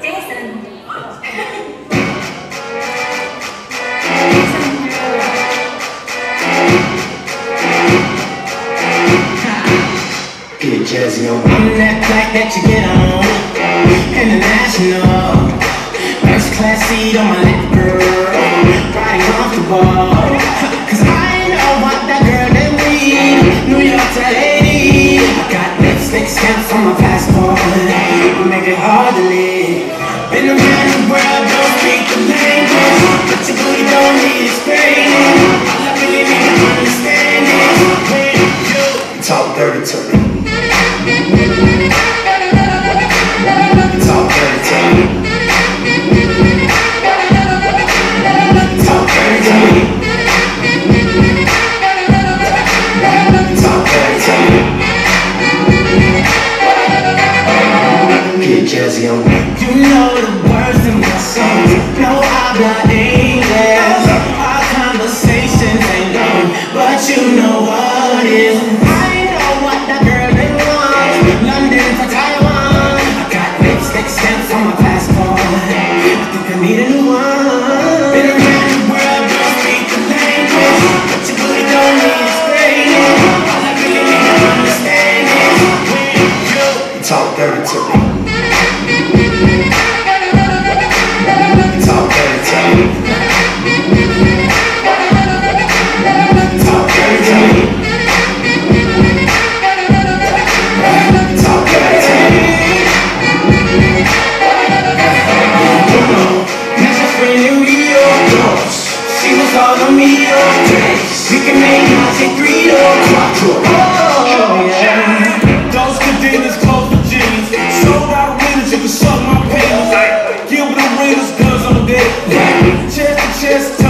Jason. Get jazzy on that flight that you get on. International. First class seat on my lap, girl. Riding comfortable. Cause I know what that girl that need. New York to Haiti. I got lipstick stamps on my passport. Make it hard to live. Been around the world, don't speak the language. But your booty don't need explaining. All I really need to understand is when you talk dirty to me. Talk dirty to me. Talk dirty to me. Talk dirty to me. Get jazzy on me. You know the words in my songs. No habla English. Our conversations ain't long, but you know what is. I know what that girl they want. London to Taiwan. I got lipstick stamps on my passport. I think I need a new one. Been around the world, don't speak the language, but your booty don't need explaining. All I really need to understand is when you talk dirty to me. Talk dirty to me. Talk dirty to me. Talk dirty to me. Met your friend in New York. She was all on me all day. We can make my say 3 or 4. Oh yeah. Those containers close for jeans. Sold out winners, you can suck my penis. Gilbert arenas, guns on the deck. Chest to chest.